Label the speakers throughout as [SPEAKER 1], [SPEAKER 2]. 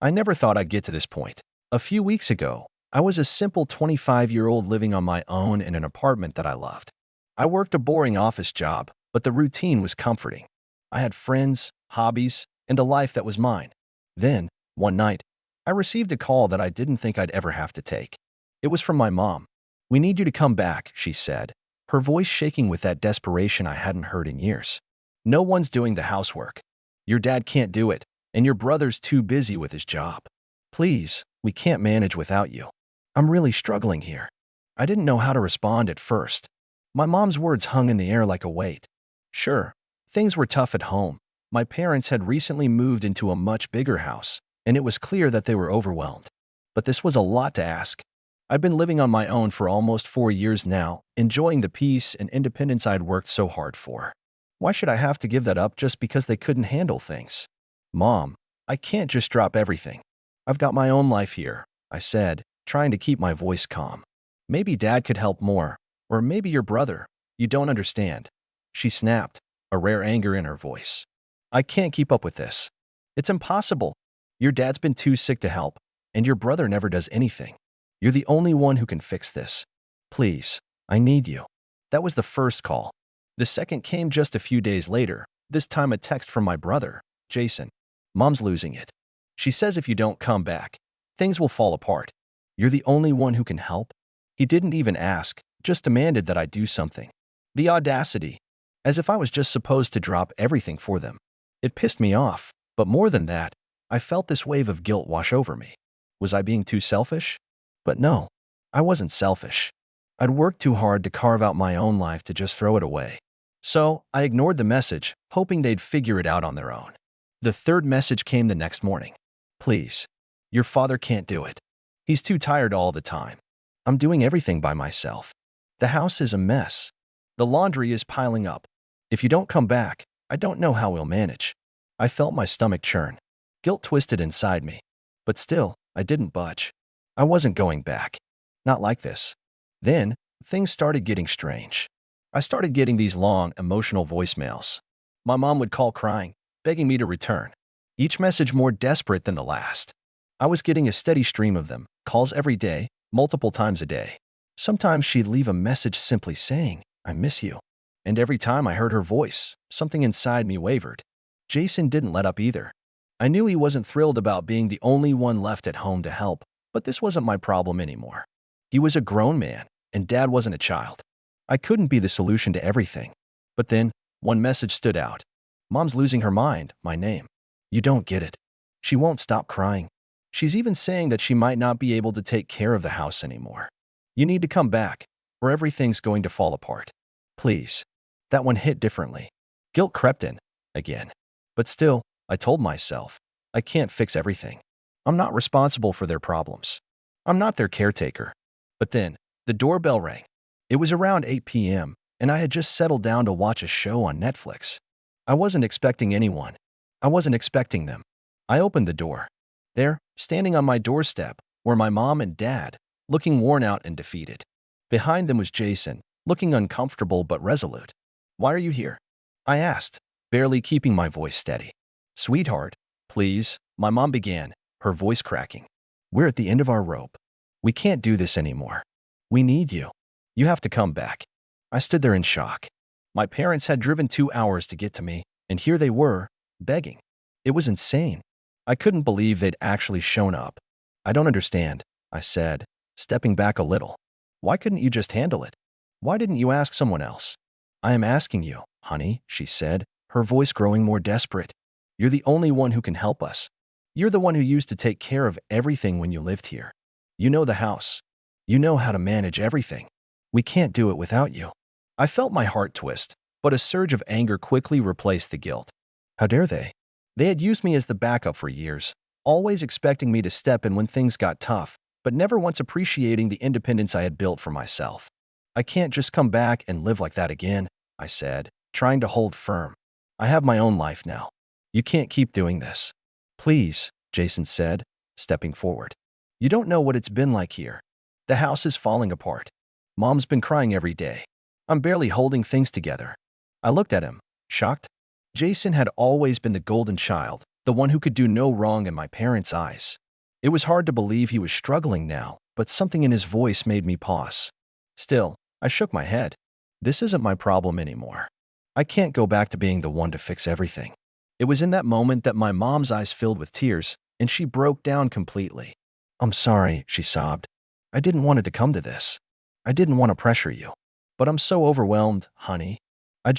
[SPEAKER 1] I never thought I'd get to this point. A few weeks ago, I was a simple 25-year-old living on my own in an apartment that I loved. I worked a boring office job, but the routine was comforting. I had friends, hobbies, and a life that was mine. Then, one night, I received a call that I didn't think I'd ever have to take. It was from my mom. "We need you to come back," she said, her voice shaking with that desperation I hadn't heard in years. "No one's doing the housework. Your dad can't do it, and your brother's too busy with his job. Please, we can't manage without you. I'm really struggling here." I didn't know how to respond at first. My mom's words hung in the air like a weight. Sure, things were tough at home. My parents had recently moved into a much bigger house, and it was clear that they were overwhelmed. But this was a lot to ask. I've been living on my own for almost 4 years now, enjoying the peace and independence I'd worked so hard for. Why should I have to give that up just because they couldn't handle things? "Mom, I can't just drop everything. I've got my own life here," I said, trying to keep my voice calm. "Maybe Dad could help more, or maybe your brother. You don't understand." She snapped, a rare anger in her voice. "I can't keep up with this. It's impossible. Your dad's been too sick to help, and your brother never does anything. You're the only one who can fix this. Please, I need you." That was the first call. The second came just a few days later, this time a text from my brother, Jason. "Mom's losing it. She says if you don't come back, things will fall apart. You're the only one who can help." He didn't even ask, just demanded that I do something. The audacity, as if I was just supposed to drop everything for them. It pissed me off, but more than that, I felt this wave of guilt wash over me. Was I being too selfish? But no, I wasn't selfish. I'd worked too hard to carve out my own life to just throw it away. So I ignored the message, hoping they'd figure it out on their own. The third message came the next morning. "Please, your father can't do it. He's too tired all the time. I'm doing everything by myself. The house is a mess. The laundry is piling up. If you don't come back, I don't know how we'll manage." I felt my stomach churn. Guilt twisted inside me. But still, I didn't budge. I wasn't going back. Not like this. Then, things started getting strange. I started getting these long, emotional voicemails. My mom would call crying, begging me to return. Each message more desperate than the last. I was getting a steady stream of them, calls every day, multiple times a day. Sometimes she'd leave a message simply saying, "I miss you." And every time I heard her voice, something inside me wavered. Jason didn't let up either. I knew he wasn't thrilled about being the only one left at home to help, but this wasn't my problem anymore. He was a grown man, and Dad wasn't a child. I couldn't be the solution to everything. But then, one message stood out. "Mom's losing her mind," my name. "You don't get it. She won't stop crying. She's even saying that she might not be able to take care of the house anymore. You need to come back, or everything's going to fall apart. Please." That one hit differently. Guilt crept in, again. But still, I told myself, I can't fix everything. I'm not responsible for their problems. I'm not their caretaker. But then, the doorbell rang. It was around 8 p.m., and I had just settled down to watch a show on Netflix. I wasn't expecting anyone. I wasn't expecting them. I opened the door. There, standing on my doorstep, were my mom and dad, looking worn out and defeated. Behind them was Jason, looking uncomfortable but resolute. "Why are you here?" I asked, barely keeping my voice steady. "Sweetheart, please," my mom began, her voice cracking. "We're at the end of our rope. We can't do this anymore. We need you. You have to come back." I stood there in shock. My parents had driven 2 hours to get to me, and here they were, begging. It was insane. I couldn't believe they'd actually shown up. "I don't understand," I said, stepping back a little. "Why couldn't you just handle it? Why didn't you ask someone else?" "I am asking you, honey," she said, her voice growing more desperate. "You're the only one who can help us. You're the one who used to take care of everything when you lived here. You know the house. You know how to manage everything. We can't do it without you." I felt my heart twist, but a surge of anger quickly replaced the guilt. How dare they? They had used me as the backup for years, always expecting me to step in when things got tough, but never once appreciating the independence I had built for myself. "I can't just come back and live like that again," I said, trying to hold firm. "I have my own life now. You can't keep doing this." "Please," Jason said, stepping forward. "You don't know what it's been like here. The house is falling apart. Mom's been crying every day. I'm barely holding things together." I looked at him, shocked. Jason had always been the golden child, the one who could do no wrong in my parents' eyes. It was hard to believe he was struggling now, but something in his voice made me pause. Still, I shook my head. This isn't my problem anymore. I can't go back to being the one to fix everything. It was in that moment that my mom's eyes filled with tears, and she broke down completely. "I'm sorry," she sobbed. "I didn't want it to come to this. I didn't want to pressure you. But I'm so overwhelmed, honey. I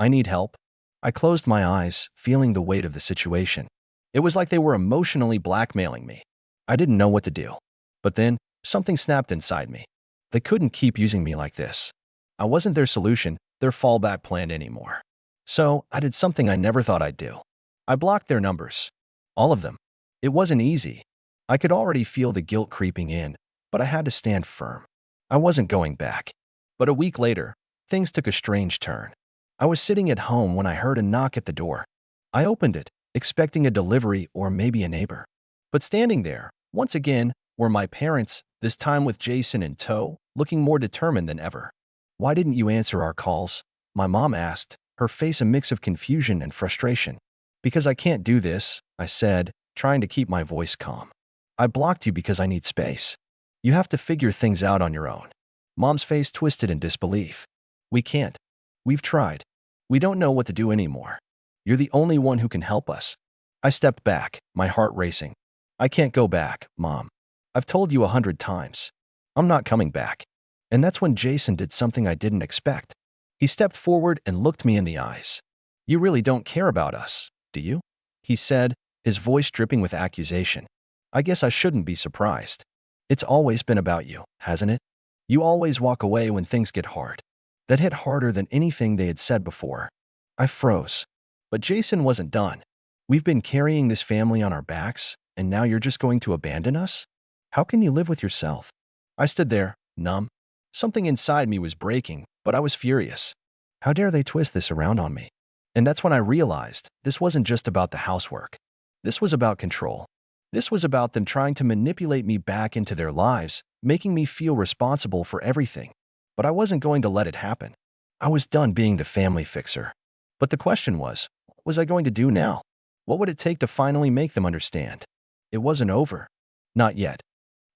[SPEAKER 1] need help." I closed my eyes, feeling the weight of the situation. It was like they were emotionally blackmailing me. I didn't know what to do. But then, something snapped inside me. They couldn't keep using me like this. I wasn't their solution, their fallback plan anymore. So, I did something I never thought I'd do. I blocked their numbers. All of them. It wasn't easy. I could already feel the guilt creeping in, but I had to stand firm. I wasn't going back. But a week later, things took a strange turn. I was sitting at home when I heard a knock at the door. I opened it, expecting a delivery or maybe a neighbor. But standing there, once again, were my parents, this time with Jason in tow, looking more determined than ever. "Why didn't you answer our calls?" my mom asked, her face a mix of confusion and frustration. "Because I can't do this," I said, trying to keep my voice calm. "I blocked you because I need space. You have to figure things out on your own." Mom's face twisted in disbelief. "We can't. We've tried. We don't know what to do anymore. You're the only one who can help us." I stepped back, my heart racing. "I can't go back, Mom. I've told you 100 times. I'm not coming back." And that's when Jason did something I didn't expect. He stepped forward and looked me in the eyes. "You really don't care about us, do you?" he said, his voice dripping with accusation. "I guess I shouldn't be surprised. It's always been about you, hasn't it? You always walk away when things get hard." That hit harder than anything they had said before. I froze. But Jason wasn't done. "We've been carrying this family on our backs, and now you're just going to abandon us? How can you live with yourself?" I stood there, numb. Something inside me was breaking, but I was furious. How dare they twist this around on me? And that's when I realized this wasn't just about the housework. This was about control. This was about them trying to manipulate me back into their lives, making me feel responsible for everything. But I wasn't going to let it happen. I was done being the family fixer. But the question was, what was I going to do now? What would it take to finally make them understand? It wasn't over. Not yet.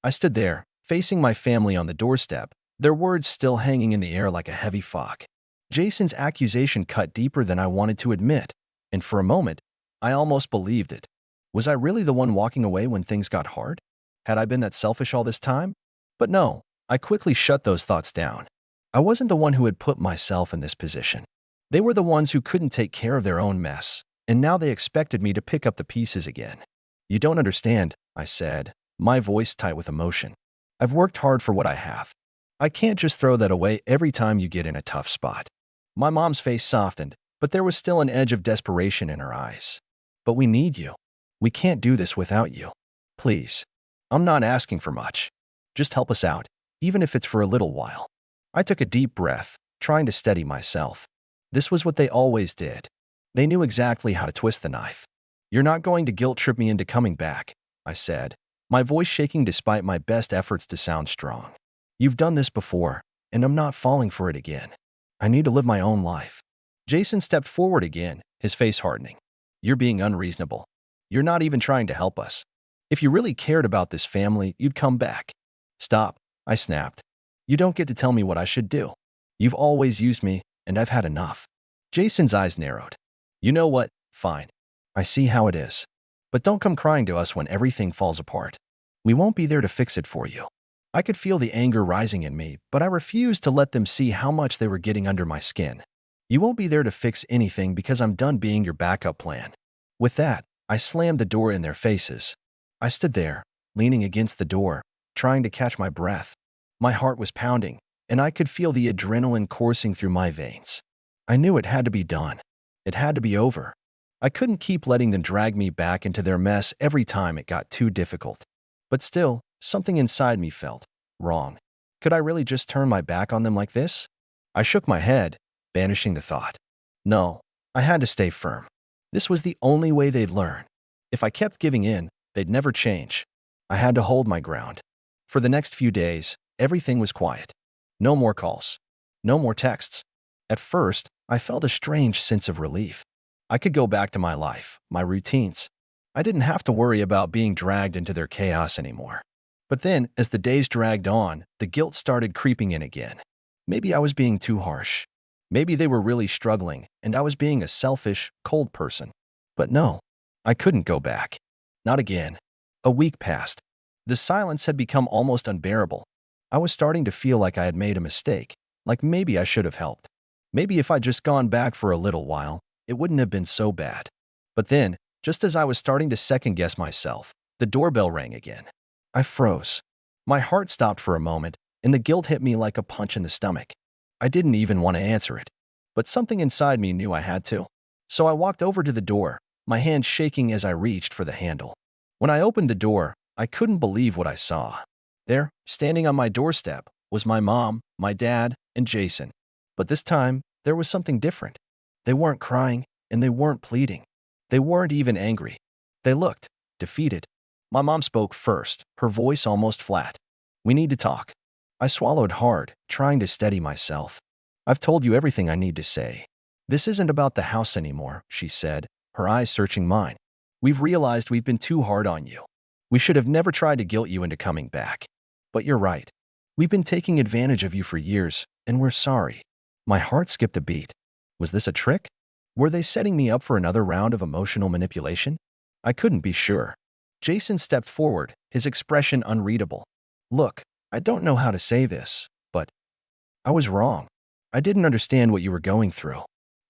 [SPEAKER 1] I stood there, facing my family on the doorstep, their words still hanging in the air like a heavy fog. Jason's accusation cut deeper than I wanted to admit, and for a moment, I almost believed it. Was I really the one walking away when things got hard? Had I been that selfish all this time? But no, I quickly shut those thoughts down. I wasn't the one who had put myself in this position. They were the ones who couldn't take care of their own mess, and now they expected me to pick up the pieces again. "You don't understand," I said, my voice tight with emotion. "I've worked hard for what I have. I can't just throw that away every time you get in a tough spot." My mom's face softened, but there was still an edge of desperation in her eyes. "But we need you. We can't do this without you. Please. I'm not asking for much. Just help us out, even if it's for a little while." I took a deep breath, trying to steady myself. This was what they always did. They knew exactly how to twist the knife. "You're not going to guilt trip me into coming back," I said, my voice shaking despite my best efforts to sound strong. "You've done this before, and I'm not falling for it again. I need to live my own life." Jason stepped forward again, his face hardening. "You're being unreasonable. You're not even trying to help us. If you really cared about this family, you'd come back." "Stop," I snapped. "You don't get to tell me what I should do. You've always used me, and I've had enough." Jason's eyes narrowed. "You know what? Fine. I see how it is. But don't come crying to us when everything falls apart. We won't be there to fix it for you." I could feel the anger rising in me, but I refused to let them see how much they were getting under my skin. "You won't be there to fix anything because I'm done being your backup plan." With that, I slammed the door in their faces. I stood there, leaning against the door, trying to catch my breath. My heart was pounding, and I could feel the adrenaline coursing through my veins. I knew it had to be done. It had to be over. I couldn't keep letting them drag me back into their mess every time it got too difficult. But still, something inside me felt wrong. Could I really just turn my back on them like this? I shook my head, banishing the thought. No, I had to stay firm. This was the only way they'd learn. If I kept giving in, they'd never change. I had to hold my ground. For the next few days, everything was quiet. No more calls. No more texts. At first, I felt a strange sense of relief. I could go back to my life, my routines. I didn't have to worry about being dragged into their chaos anymore. But then, as the days dragged on, the guilt started creeping in again. Maybe I was being too harsh. Maybe they were really struggling, and I was being a selfish, cold person. But no, I couldn't go back. Not again. A week passed. The silence had become almost unbearable. I was starting to feel like I had made a mistake, like maybe I should have helped. Maybe if I'd just gone back for a little while, it wouldn't have been so bad. But then, just as I was starting to second-guess myself, the doorbell rang again. I froze. My heart stopped for a moment, and the guilt hit me like a punch in the stomach. I didn't even want to answer it, but something inside me knew I had to. So I walked over to the door, my hand shaking as I reached for the handle. When I opened the door, I couldn't believe what I saw. There, standing on my doorstep, was my mom, my dad, and Jason. But this time, there was something different. They weren't crying, and they weren't pleading. They weren't even angry. They looked defeated. My mom spoke first, her voice almost flat. "We need to talk." I swallowed hard, trying to steady myself. "I've told you everything I need to say. This isn't about the house anymore," she said, her eyes searching mine. "We've realized we've been too hard on you. We should have never tried to guilt you into coming back. But you're right. We've been taking advantage of you for years, and we're sorry." My heart skipped a beat. Was this a trick? Were they setting me up for another round of emotional manipulation? I couldn't be sure. Jason stepped forward, his expression unreadable. "Look, I don't know how to say this, but I was wrong. I didn't understand what you were going through.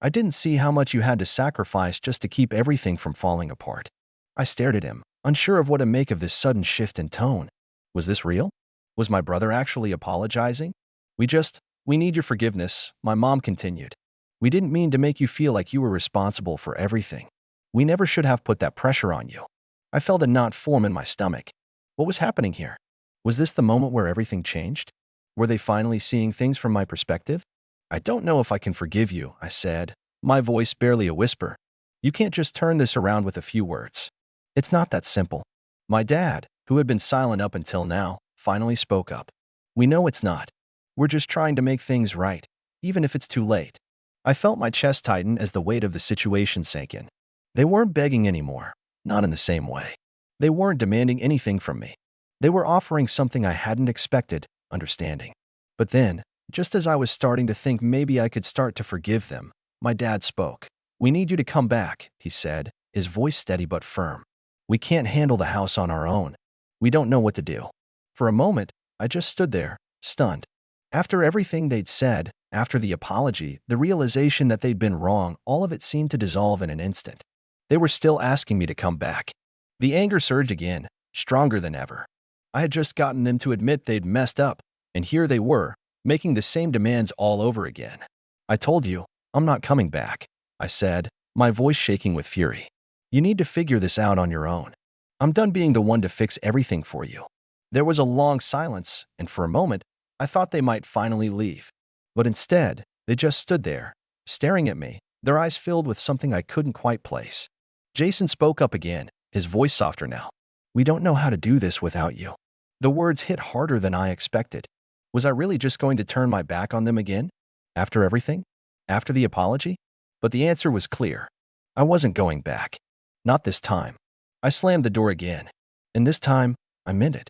[SPEAKER 1] I didn't see how much you had to sacrifice just to keep everything from falling apart." I stared at him, unsure of what to make of this sudden shift in tone. Was this real? Was my brother actually apologizing? We need your forgiveness," my mom continued. "We didn't mean to make you feel like you were responsible for everything. We never should have put that pressure on you." I felt a knot form in my stomach. What was happening here? Was this the moment where everything changed? Were they finally seeing things from my perspective? "I don't know if I can forgive you," I said, my voice barely a whisper. "You can't just turn this around with a few words. It's not that simple." My dad, who had been silent up until now, finally spoke up. "We know it's not. We're just trying to make things right, even if it's too late." I felt my chest tighten as the weight of the situation sank in. They weren't begging anymore, not in the same way. They weren't demanding anything from me. They were offering something I hadn't expected, understanding. But then, just as I was starting to think maybe I could start to forgive them, my dad spoke. "We need you to come back," he said, his voice steady but firm. "We can't handle the house on our own. We don't know what to do." For a moment, I just stood there, stunned. After everything they'd said, after the apology, the realization that they'd been wrong, all of it seemed to dissolve in an instant. They were still asking me to come back. The anger surged again, stronger than ever. I had just gotten them to admit they'd messed up, and here they were, making the same demands all over again. "I told you, I'm not coming back," I said, my voice shaking with fury. "You need to figure this out on your own. I'm done being the one to fix everything for you." There was a long silence, and for a moment, I thought they might finally leave. But instead, they just stood there, staring at me, their eyes filled with something I couldn't quite place. Jason spoke up again, his voice softer now. "We don't know how to do this without you." The words hit harder than I expected. Was I really just going to turn my back on them again? After everything? After the apology? But the answer was clear. I wasn't going back. Not this time. I slammed the door again. And this time, I meant it.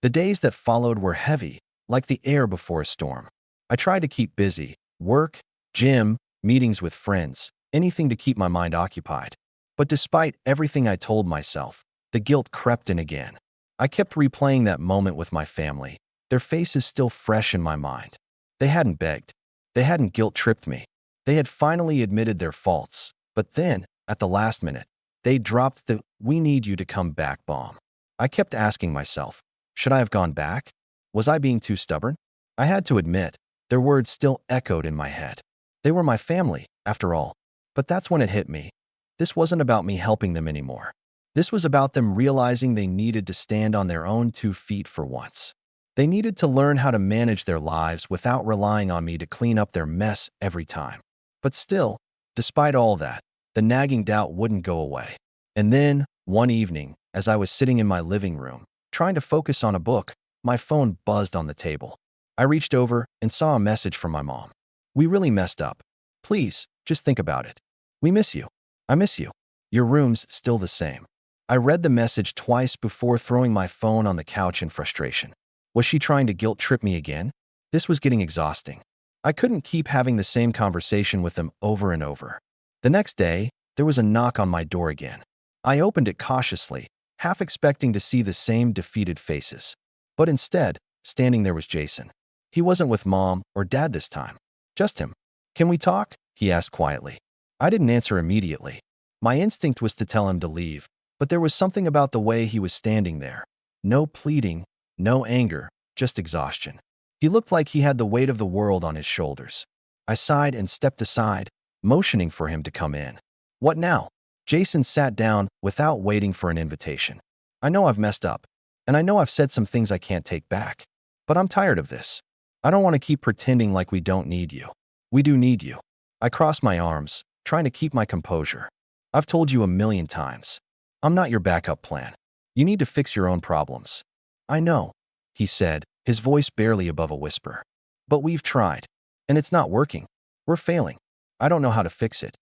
[SPEAKER 1] The days that followed were heavy, like the air before a storm. I tried to keep busy. Work, gym, meetings with friends, anything to keep my mind occupied. But despite everything I told myself, the guilt crept in again. I kept replaying that moment with my family, their faces still fresh in my mind. They hadn't begged. They hadn't guilt-tripped me. They had finally admitted their faults. But then, at the last minute, they dropped the "we need you to come back" bomb. I kept asking myself, should I have gone back? Was I being too stubborn? I had to admit, their words still echoed in my head. They were my family, after all. But that's when it hit me. This wasn't about me helping them anymore. This was about them realizing they needed to stand on their own 2 feet for once. They needed to learn how to manage their lives without relying on me to clean up their mess every time. But still, despite all that, the nagging doubt wouldn't go away. And then, one evening, as I was sitting in my living room, trying to focus on a book, my phone buzzed on the table. I reached over and saw a message from my mom. "We really messed up. Please, just think about it. We miss you." I miss you. Your room's still the same. I read the message twice before throwing my phone on the couch in frustration. Was she trying to guilt trip me again? This was getting exhausting. I couldn't keep having the same conversation with them over and over. The next day, there was a knock on my door again. I opened it cautiously, half expecting to see the same defeated faces. But instead, standing there was Jason. He wasn't with Mom or Dad this time. Just him. "Can we talk?" he asked quietly. I didn't answer immediately. My instinct was to tell him to leave, but there was something about the way he was standing there. No pleading, no anger, just exhaustion. He looked like he had the weight of the world on his shoulders. I sighed and stepped aside, motioning for him to come in. "What now?" Jason sat down without waiting for an invitation. "I know I've messed up, and I know I've said some things I can't take back. But I'm tired of this. I don't want to keep pretending like we don't need you. We do need you." I crossed my arms, trying to keep my composure. "I've told you a million times. I'm not your backup plan. You need to fix your own problems." "I know," he said, his voice barely above a whisper. "But we've tried, and it's not working. We're failing. I don't know how to fix it."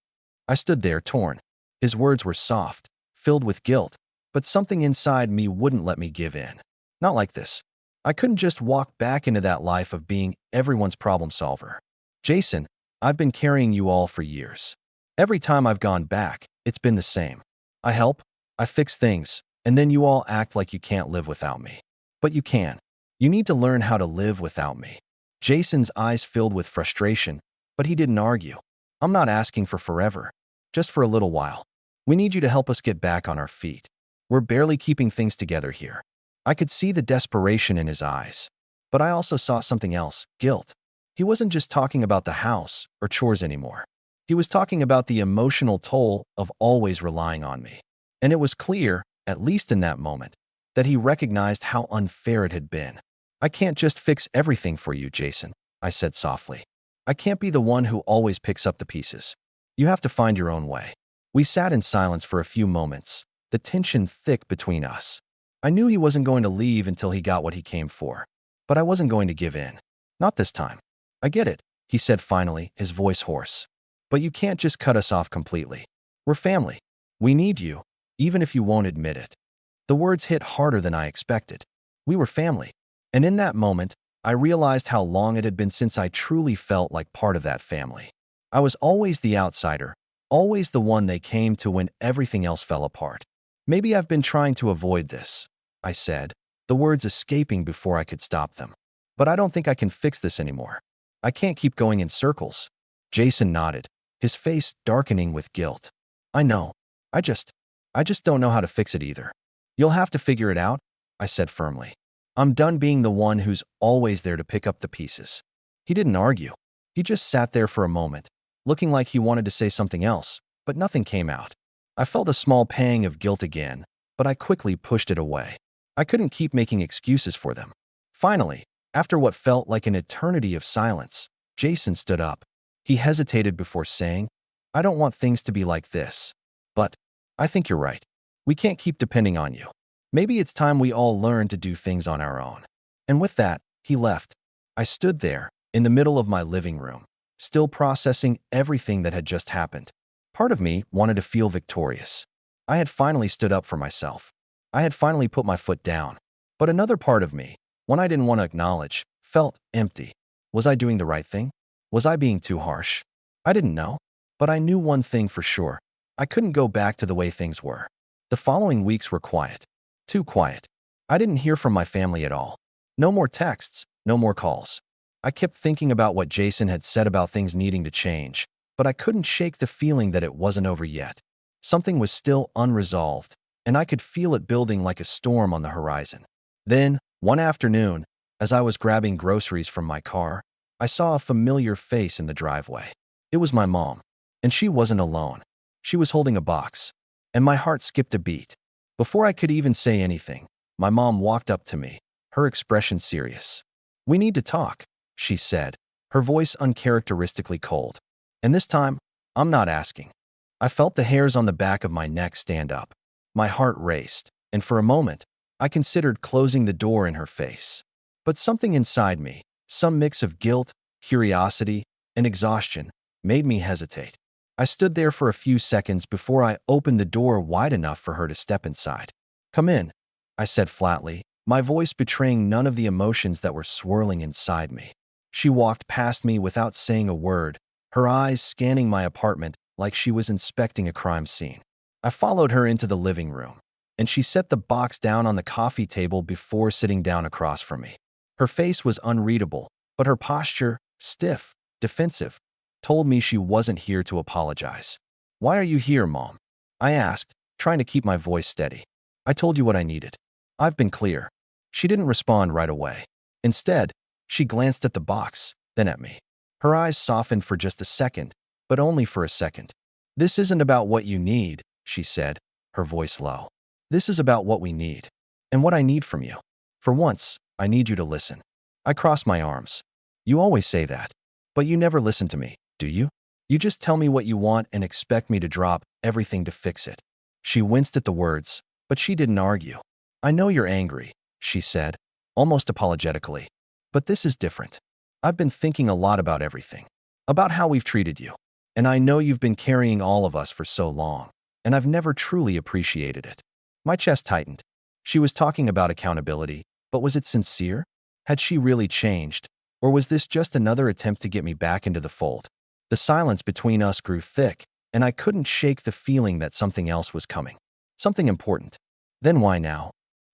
[SPEAKER 1] I stood there, torn. His words were soft, filled with guilt, but something inside me wouldn't let me give in. Not like this. I couldn't just walk back into that life of being everyone's problem solver. "Jason, I've been carrying you all for years. Every time I've gone back, it's been the same. I help, I fix things, and then you all act like you can't live without me. But you can. You need to learn how to live without me." Jason's eyes filled with frustration, but he didn't argue. "I'm not asking for forever, just for a little while. We need you to help us get back on our feet. We're barely keeping things together here." I could see the desperation in his eyes, but I also saw something else, guilt. He wasn't just talking about the house or chores anymore. He was talking about the emotional toll of always relying on me. And it was clear, at least in that moment, that he recognized how unfair it had been. "I can't just fix everything for you, Jason," I said softly. "I can't be the one who always picks up the pieces. You have to find your own way." We sat in silence for a few moments, the tension thick between us. I knew he wasn't going to leave until he got what he came for, but I wasn't going to give in. "Not this time." "I get it," he said finally, his voice hoarse. "But you can't just cut us off completely. We're family. We need you, even if you won't admit it." The words hit harder than I expected. We were family. And in that moment, I realized how long it had been since I truly felt like part of that family. I was always the outsider, always the one they came to when everything else fell apart. "Maybe I've been trying to avoid this," I said, the words escaping before I could stop them. "But I don't think I can fix this anymore. I can't keep going in circles." Jason nodded, his face darkening with guilt. "I know. I just don't know how to fix it either. You'll have to figure it out," I said firmly. "I'm done being the one who's always there to pick up the pieces." He didn't argue. He just sat there for a moment, looking like he wanted to say something else, but nothing came out. I felt a small pang of guilt again, but I quickly pushed it away. I couldn't keep making excuses for them. Finally, after what felt like an eternity of silence, Jason stood up. He hesitated before saying, "I don't want things to be like this. But I think you're right. We can't keep depending on you. Maybe it's time we all learn to do things on our own." And with that, he left. I stood there, in the middle of my living room, still processing everything that had just happened. Part of me wanted to feel victorious. I had finally stood up for myself. I had finally put my foot down. But another part of me, one I didn't want to acknowledge, felt empty. Was I doing the right thing? Was I being too harsh? I didn't know. But I knew one thing for sure. I couldn't go back to the way things were. The following weeks were quiet. Too quiet. I didn't hear from my family at all. No more texts, no more calls. I kept thinking about what Jason had said about things needing to change, but I couldn't shake the feeling that it wasn't over yet. Something was still unresolved, and I could feel it building like a storm on the horizon. Then, one afternoon, as I was grabbing groceries from my car, I saw a familiar face in the driveway. It was my mom, and she wasn't alone. She was holding a box, and my heart skipped a beat. Before I could even say anything, my mom walked up to me, her expression serious. "We need to talk," she said, her voice uncharacteristically cold. And this time, I'm not asking. I felt the hairs on the back of my neck stand up. My heart raced, and for a moment, I considered closing the door in her face. But something inside me, some mix of guilt, curiosity, and exhaustion, made me hesitate. I stood there for a few seconds before I opened the door wide enough for her to step inside. "Come in," I said flatly, my voice betraying none of the emotions that were swirling inside me. She walked past me without saying a word, her eyes scanning my apartment like she was inspecting a crime scene. I followed her into the living room, and she set the box down on the coffee table before sitting down across from me. Her face was unreadable, but her posture, stiff, defensive, told me she wasn't here to apologize. "Why are you here, Mom?" I asked, trying to keep my voice steady. "I told you what I needed. I've been clear." She didn't respond right away. Instead, she glanced at the box, then at me. Her eyes softened for just a second, but only for a second. "This isn't about what you need," she said, her voice low. "This is about what we need, and what I need from you. For once, I need you to listen." I crossed my arms. "You always say that, but you never listen to me, do you? You just tell me what you want and expect me to drop everything to fix it." She winced at the words, but she didn't argue. "I know you're angry," she said, almost apologetically, "but this is different. I've been thinking a lot about everything, about how we've treated you, and I know you've been carrying all of us for so long, and I've never truly appreciated it." My chest tightened. She was talking about accountability, but was it sincere? Had she really changed, or was this just another attempt to get me back into the fold? The silence between us grew thick, and I couldn't shake the feeling that something else was coming. Something important. "Then why now?"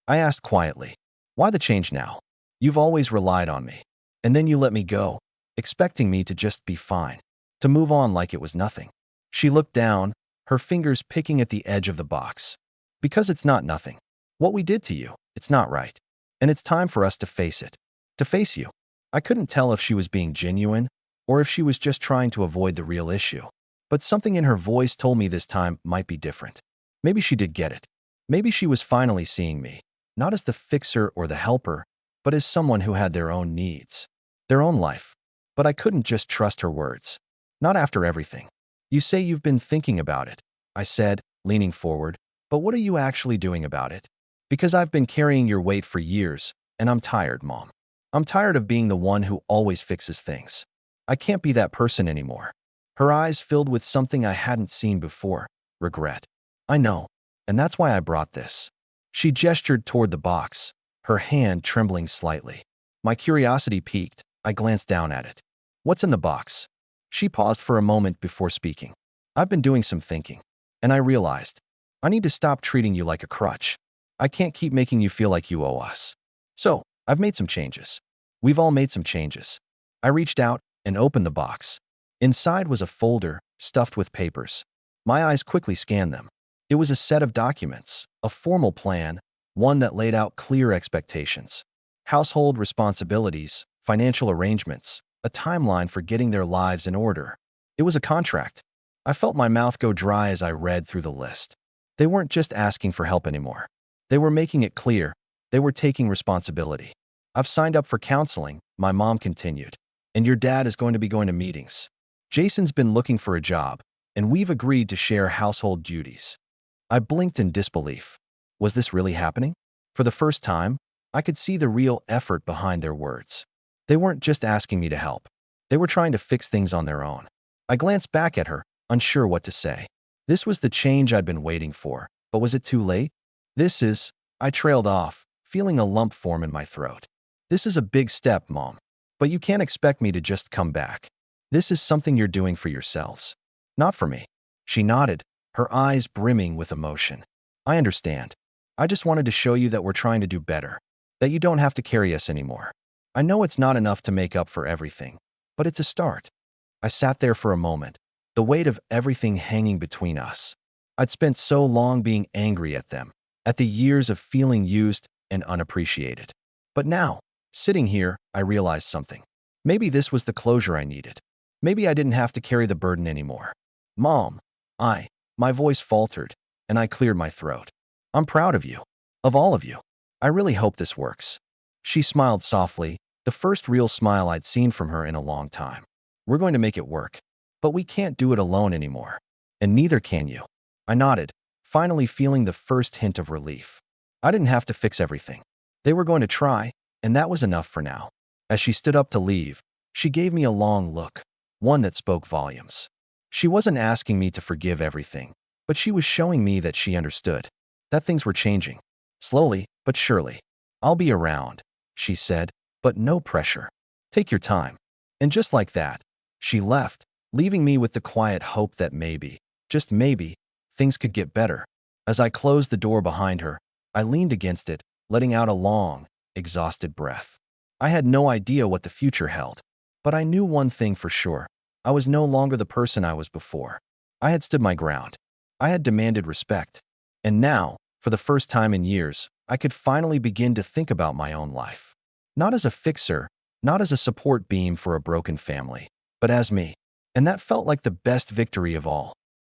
[SPEAKER 1] I asked quietly. "Why the change now? You've always relied on me, and then you let me go, expecting me to just be fine, to move on like it was nothing." She looked down, her fingers picking at the edge of the box. "Because it's not nothing. What we did to you, it's not right. And it's time for us to face it. To face you." I couldn't tell if she was being genuine or if she was just trying to avoid the real issue. But something in her voice told me this time might be different. Maybe she did get it. Maybe she was finally seeing me, not as the fixer or the helper, but as someone who had their own needs, their own life. But I couldn't just trust her words. Not after everything. "You say you've been thinking about it," I said, leaning forward, "but what are you actually doing about it?" "Because I've been carrying your weight for years, and I'm tired, Mom. I'm tired of being the one who always fixes things. I can't be that person anymore." Her eyes filled with something I hadn't seen before, regret. "I know, and that's why I brought this." She gestured toward the box, her hand trembling slightly. My curiosity piqued. I glanced down at it. "What's in the box?" She paused for a moment before speaking. "I've been doing some thinking, and I realized I need to stop treating you like a crutch. I can't keep making you feel like you owe us. So, I've made some changes. We've all made some changes." I reached out and opened the box. Inside was a folder stuffed with papers. My eyes quickly scanned them. It was a set of documents, a formal plan, one that laid out clear expectations, household responsibilities, financial arrangements, a timeline for getting their lives in order. It was a contract. I felt my mouth go dry as I read through the list. They weren't just asking for help anymore. They were making it clear. They were taking responsibility. "I've signed up for counseling," my mom continued, "and your dad is going to be going to meetings. Jason's been looking for a job, and we've agreed to share household duties." I blinked in disbelief. Was this really happening? For the first time, I could see the real effort behind their words. They weren't just asking me to help. They were trying to fix things on their own. I glanced back at her, unsure what to say. This was the change I'd been waiting for, but was it too late? I trailed off, feeling a lump form in my throat. "This is a big step, Mom. But you can't expect me to just come back. This is something you're doing for yourselves, not for me." She nodded, her eyes brimming with emotion. "I understand. I just wanted to show you that we're trying to do better, that you don't have to carry us anymore. I know it's not enough to make up for everything, but it's a start." I sat there for a moment, the weight of everything hanging between us. I'd spent so long being angry at them, at the years of feeling used and unappreciated. But now, sitting here, I realized something. Maybe this was the closure I needed. Maybe I didn't have to carry the burden anymore. "Mom, my voice faltered, and I cleared my throat. "I'm proud of you. Of all of you. I really hope this works." She smiled softly, the first real smile I'd seen from her in a long time. "We're going to make it work. But we can't do it alone anymore. And neither can you." I nodded, finally feeling the first hint of relief. I didn't have to fix everything. They were going to try, and that was enough for now. As she stood up to leave, she gave me a long look, one that spoke volumes. She wasn't asking me to forgive everything, but she was showing me that she understood, that things were changing. Slowly, but surely. I'll be around, she said, but no pressure. Take your time. And just like that, she left, leaving me with the quiet hope that maybe, just maybe, things could get better. As I closed the door behind her, I leaned against it, letting out a long, exhausted breath. I had no idea what the future held, but I knew one thing for sure. I was no longer the person I was before. I had stood my ground. I had demanded respect. And now, for the first time in years, I could finally begin to think about my own life. Not as a fixer, not as a support beam for a broken family, but as me. And that felt like the best victory of all.